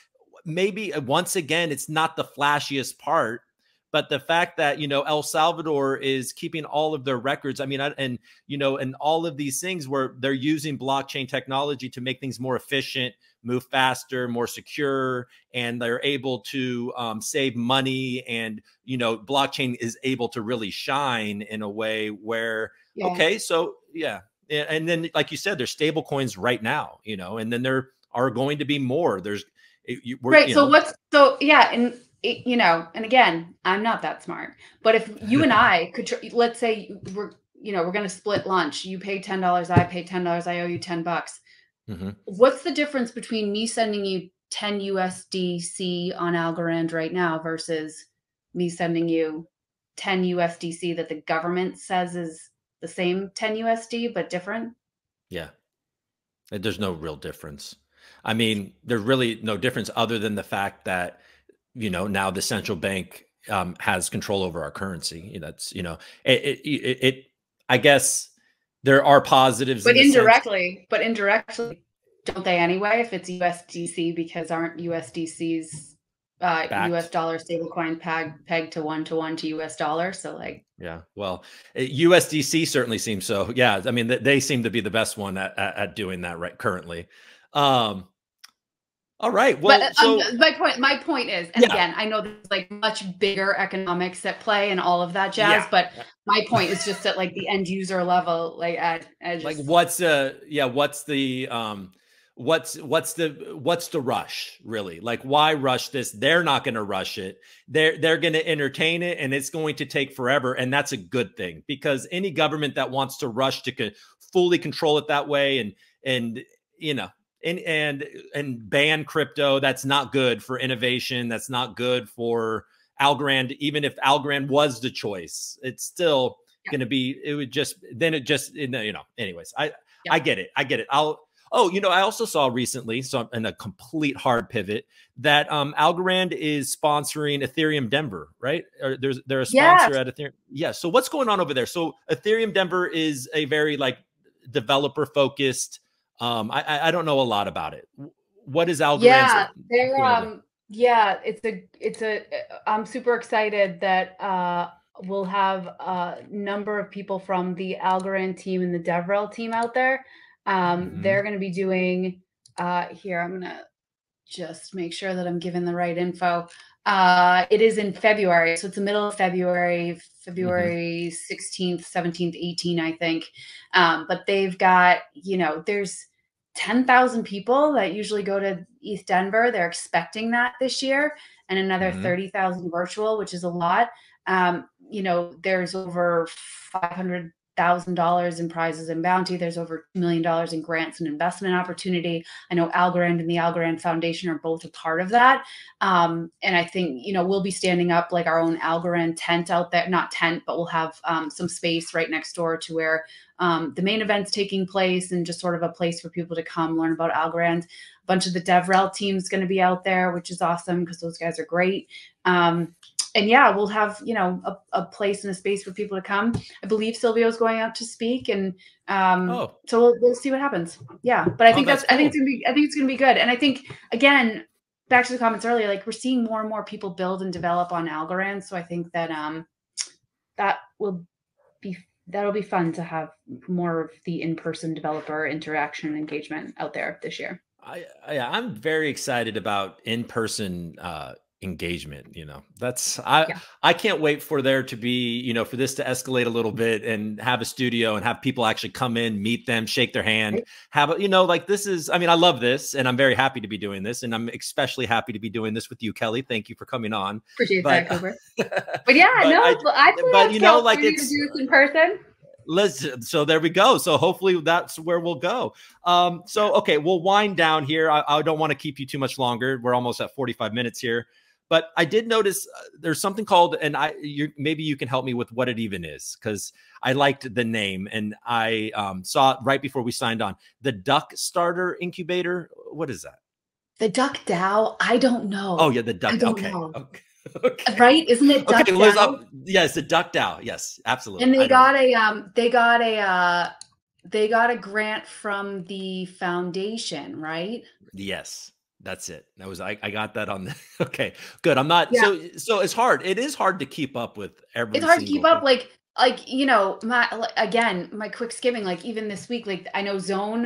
maybe once again, it's not the flashiest part, but the fact that, you know, El Salvador is keeping all of their records. I mean, and, you know, and all of these things where they're using blockchain technology to make things more efficient, move faster, more secure, and they're able to save money. And, you know, blockchain is able to really shine in a way where, okay, so and then, like you said, there's stable coins right now, you know, and then there are going to be more. There's right. So and you know, and again, I'm not that smart, but if you and I could, let's say we're going to split lunch. You pay $10, I pay $10. I owe you $10. What's the difference between me sending you 10 USDC on Algorand right now versus me sending you 10 USDC that the government says is the same 10 USD, but different? Yeah. There's no real difference. I mean, there's really no difference other than the fact that, you know, now the central bank has control over our currency. That's, you know, I guess there are positives, but indirectly, don't they anyway? If it's USDC, because aren't USDC's US dollar stablecoin pegged to 1-to-1 to US dollar? So like, yeah, well, USDC certainly seems so. Yeah, I mean, they seem to be the best one at doing that right currently. All right. Well, but so my point is, and again, I know there's like much bigger economics at play and all of that jazz, but my point is just at like the end user level, like like what's the rush really? Like, why rush this? They're not going to rush it. They're going to entertain it, and it's going to take forever. And that's a good thing, because any government that wants to rush to fully control it that way and you know, and ban crypto, that's not good for innovation. That's not good for Algorand. Even if Algorand was the choice, it's still going to be, you know, anyways, I get it. You know, I also saw recently, so in a complete hard pivot, that Algorand is sponsoring Ethereum Denver, right? They're a sponsor at Ethereum. Yeah. So what's going on over there? So Ethereum Denver is a very like developer focused. I don't know a lot about it. What is Algorand? I'm super excited that we'll have a number of people from the Algorand team and the DevRel team out there. They're going to be doing here. I'm going to just make sure that I'm giving the right info. It is in February. So it's the middle of February 16th, 17th, 18th, I think. But they've got, you know, there's 10,000 people that usually go to East Denver. They're expecting that this year, and another 30,000 virtual, which is a lot. You know, there's over $500,000 in prizes and bounty. There's over $2 million in grants and investment opportunity. I know Algorand and the Algorand Foundation are both a part of that. And I think, you know, we'll be standing up like our own Algorand tent out there, not tent, but we'll have some space right next door to where the main event's taking place, and just sort of a place for people to come learn about Algorand. A bunch of the DevRel team's going to be out there, which is awesome because those guys are great. And yeah, we'll have, you know, a place and a space for people to come. I believe Silvio's going out to speak, and so we'll see what happens. Yeah, but I think I think it's gonna be good. And I think, again, back to the comments earlier, like we're seeing more and more people build and develop on Algorand. So I think that that will be that'll be fun to have more of the in-person developer interaction and engagement out there this year. I'm very excited about in-person engagement. That's Yeah. I can't wait for there to be, for this to escalate a little bit and have a studio and have people actually come in, meet them, shake their hand, Right? have a, like this is, I mean, I love this and I'm very happy to be doing this. And I'm especially happy to be doing this with you, Kelly. Thank you for coming on. Appreciate But, that, Cooper. But yeah, but no, I, I flew but out to like California to it's, do this in person. so there we go. So hopefully that's where we'll go. So, okay, we'll wind down here. I don't want to keep you too much longer. We're almost at 45 minutes here, but I did notice there's something called, and maybe you can help me with what it even is. Cause I liked the name and I saw it right before we signed on. The Duck Starter Incubator. What is that? The Duck DAO, I don't know. Oh yeah. The Duck. I don't Okay. know. Okay. Okay. Right? Isn't it Duck Okay. DAO? Yes. The Duck DAO. Yes, absolutely. And they got a grant from the foundation, right? Yes, that's it. That was I got that on the okay, good. I'm not Yeah. so it's hard. It is hard to keep up with It's every hard to keep single up. thing. Again, my quick skimming, like even this week, like I know Zone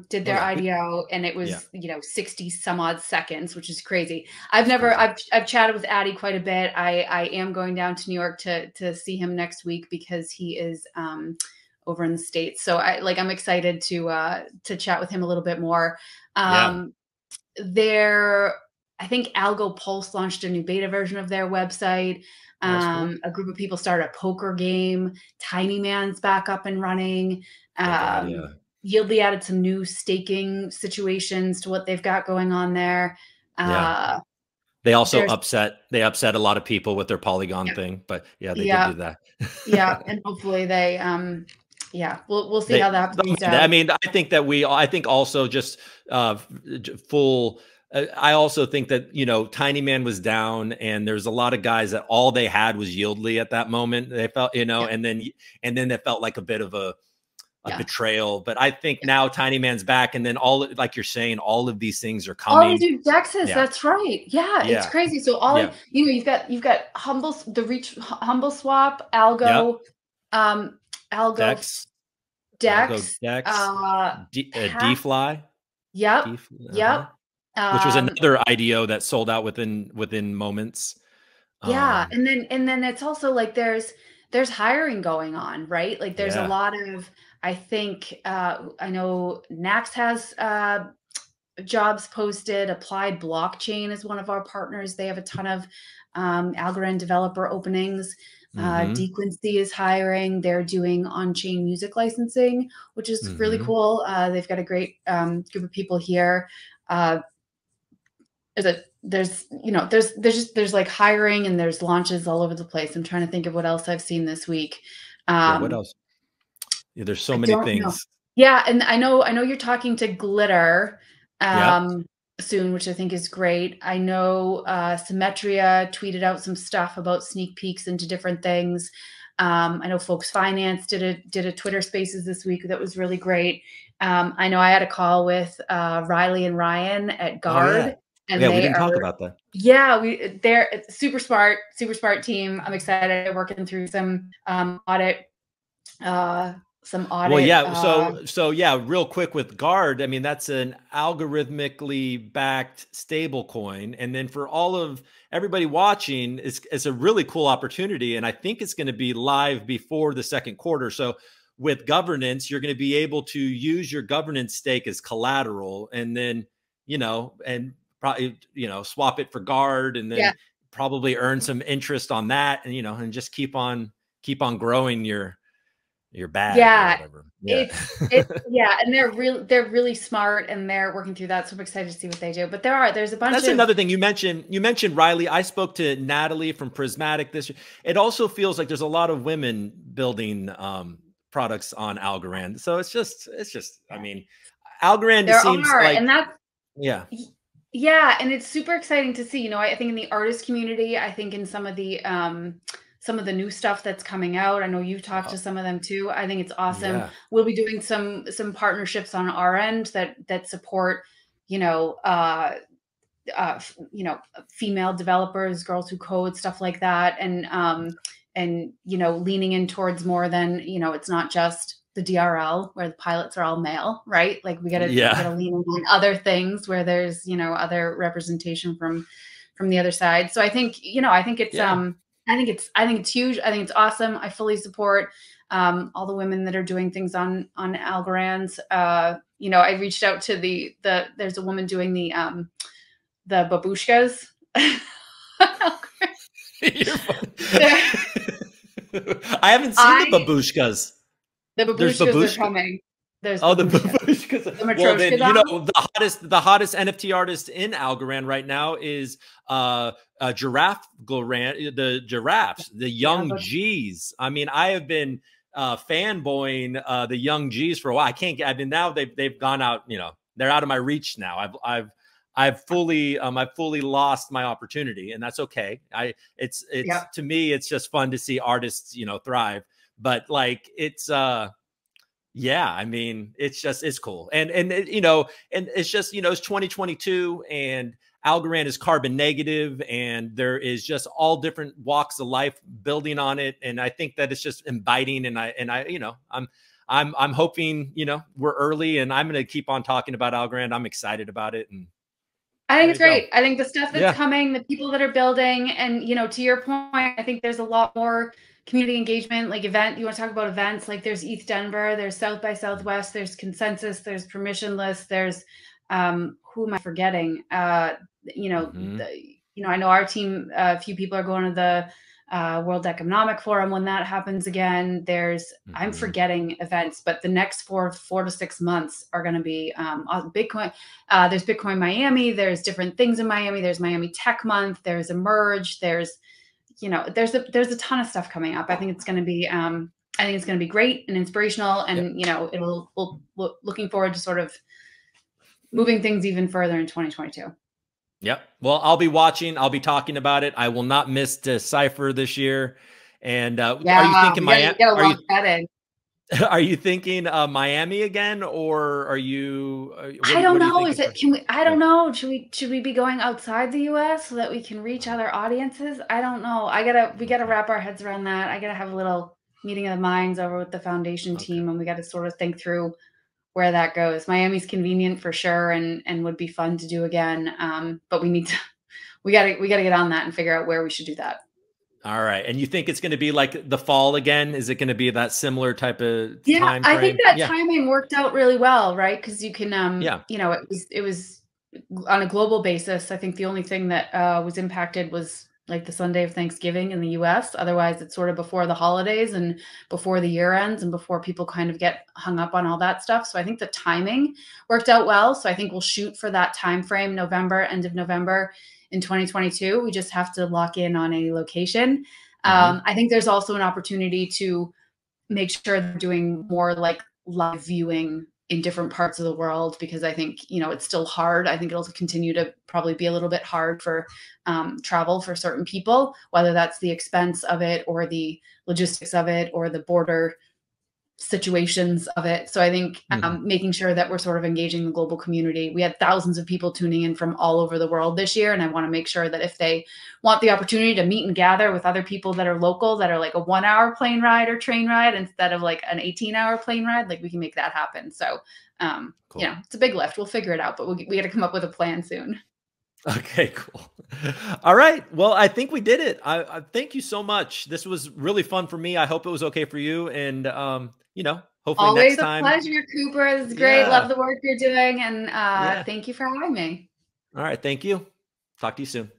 did Oh their yeah. IDO and it Yeah. was, 60 some odd seconds, which is crazy. It's crazy. I've chatted with Addy quite a bit. I am going down to New York to see him next week because he is over in the States. So I'm excited to chat with him a little bit more. Yeah. I think Algo Pulse launched a new beta version of their website. Oh, that's cool. A group of people started a poker game. Tiny Man's back up and running. Oh God, yeah. YLDY added some new staking situations to what they've got going on there. Yeah. Uh, They also there's upset a lot of people with their Polygon yeah, thing, but yeah, they did yeah, do that. yeah, and hopefully they yeah, we'll see how that plays I out. mean, I think also just full. I also think that, Tiny Man was down and there's a lot of guys that all they had was YLDY at that moment. They felt, Yeah, and then it felt like a bit of a yeah. betrayal. But I think now Tiny Man's back, and then like you're saying, all of these things are All these coming. new dexes, Yeah. that's right. Yeah, it's Yeah. crazy. So Yeah. you've got Humble Swap, Yep. Algo Dex. Algo Dex, Dex. Half. DeFly. Yep, Uh-huh. yep. Which was Um, another IDO that sold out within moments. yeah, Um, and then it's also like there's hiring going on, right? Like there's a yeah. lot of I think I know Nax has jobs posted. Applied Blockchain is one of our partners. They have a ton of Algorand developer openings. Mm-hmm. Dequincy is hiring. They're doing on-chain music licensing, which is really Mm-hmm. cool. They've got a great group of people here. Uh, there's like hiring and there's launches all over the place. I'm trying to think of what else I've seen this week. Yeah. What Um, else? Yeah, there's so I many don't know. things. Yeah, and I know you're talking to Glitter Yep. soon, which I think is great. I know Symmetria tweeted out some stuff about sneak peeks into different things. I know Folks Finance did a Twitter Spaces this week that was really great. I know I had a call with Riley and Ryan at Oh yeah. Guard, and Yeah. We they didn't talk are about that. they're super smart team. I'm excited working through audit some Well, audit. yeah. So yeah, real quick with Guard, I mean, that's an algorithmically backed stable coin. And then for all of everybody watching, it's a really cool opportunity. And I think it's going to be live before the second quarter. So with governance, you're going to be able to use your governance stake as collateral and then, and probably, swap it for Guard and Yeah, then probably earn some interest on that and, and just keep on growing your bag or yeah. whatever. Yeah. It's yeah, and they're really smart and they're working through that. So I'm excited to see what they do. But there's a bunch That's of another thing you mentioned. You mentioned Riley. I spoke to Natalie from Prismatic this year. It also feels like there's a lot of women building products on Algorand. So I mean, Algorand there seems are, like, and that's yeah. yeah, and it's super exciting to see. I think in the artist community, I think in some of the new stuff that's coming out. I know you've talked to some of them too. I think it's awesome. Yeah. We'll be doing some partnerships on our end that support, you know, uh, female developers, girls who code, stuff like that, and you know, leaning in towards more than, you know, it's not just the DRL where the pilots are all male, right? Like we gotta lean on other things where there's, you know, other representation from the other side. So I think, you know, I think it's I think it's huge. I think it's awesome. I fully support all the women that are doing things on Algorand. You know, I reached out to there's a woman doing the babushkas. I haven't seen the babushkas. The babushkas are coming. There's the babushkas. Well, then, you know, the hottest NFT artist in Algorand right now is Giraffe Glorant, the giraffes, the young G's. I mean, I have been fanboying the young G's for a while. I mean, now they've gone out, you know, they're out of my reach now. I've fully lost my opportunity, and that's okay. It's to me, it's just fun to see artists, you know, thrive. But like, it's yeah, I mean, it's cool. And you know, and it's just, you know, it's 2022 and Algorand is carbon negative, and there is just all different walks of life building on it. And I think that it's just inviting, and I, you know, I'm hoping, you know, we're early, and I'm going to keep on talking about Algorand. I'm excited about it. And I think it's great. I think the stuff that's coming, the people that are building, and, you know, to your point, I think there's a lot more community engagement, like you want to talk about events, like there's ETH Denver, there's South by Southwest, there's Consensus, there's Permissionless, there's who am I forgetting? You know, you know, I know our team, a few people are going to the World Economic Forum when that happens again. There's I'm forgetting events, but the next 4 to 6 months are going to be Bitcoin. There's Bitcoin Miami. There's different things in Miami. There's Miami Tech Month. There's Emerge. There's, you know, there's a ton of stuff coming up. I think it's going to be great and inspirational, and you know, we'll looking forward to sort of moving things even further in 2022. Yep. Well, I'll be watching. I'll be talking about it. I will not miss Decipher this year. And are you thinking Miami? Are you thinking Miami again, or are you? I don't know. I don't know. Should we be going outside the U.S. so that we can reach other audiences? I don't know. We gotta wrap our heads around that. I gotta have a little meeting of the minds over with the foundation team, and we got to sort of think through where that goes. Miami's convenient for sure, and would be fun to do again. But we gotta get on that and figure out where we should do that. All right. And you think it's going to be like the fall again? Is it going to be that similar type of time frame? I think that timing worked out really well, right? Because you can, you know, it was on a global basis. I think the only thing that was impacted was like the Sunday of Thanksgiving in the US. Otherwise, it's sort of before the holidays and before the year ends and before people kind of get hung up on all that stuff. So I think the timing worked out well. So I think we'll shoot for that time frame, end of November in 2022. We just have to lock in on a location. I think there's also an opportunity to make sure they're doing more like live viewing in different parts of the world, because I think, you know, it's still hard. I think it'll continue to probably be a little bit hard for travel for certain people, whether that's the expense of it or the logistics of it or the border situations of it. So I think making sure that we're sort of engaging the global community. We had thousands of people tuning in from all over the world this year. And I want to make sure that if they want the opportunity to meet and gather with other people that are local, that are like a 1-hour plane ride or train ride instead of like an 18-hour plane ride, like we can make that happen. So, cool. You know, it's a big lift. We'll figure it out, but we got to come up with a plan soon. Okay, cool. All right. Well, I think we did it. I thank you so much. This was really fun for me. I hope it was okay for you. And, you know, hopefully always next time. Always a pleasure, Cooper. This is great. Love the work you're doing. And thank you for having me. All right. Thank you. Talk to you soon.